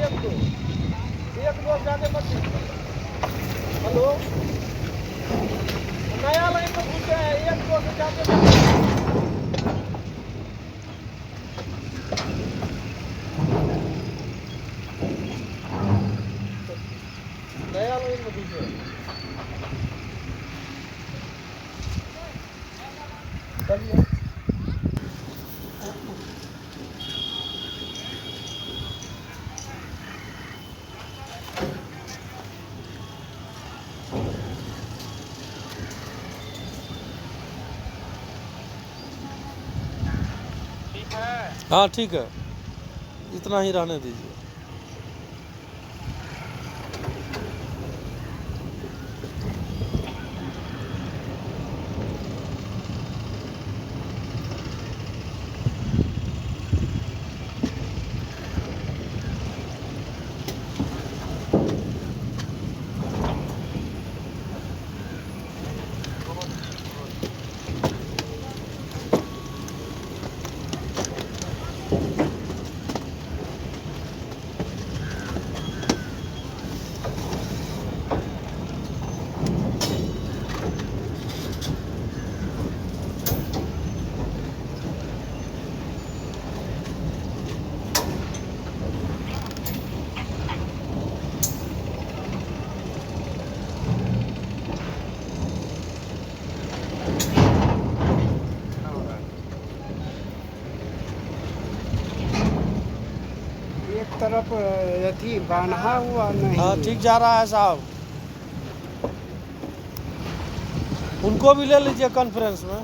एक दो ज्यादा मत दीजिए। हेलो, नया लाइन में घुसे हैं, एक दो से ज्यादा मत दीजिए। नया लाइन में घुसे चलिए। हाँ ठीक है, इतना ही रहने दीजिए। एक तरफ यथी बांधा हुआ नहीं। हाँ ठीक जा रहा है साहब, उनको भी ले लीजिए कॉन्फ्रेंस में।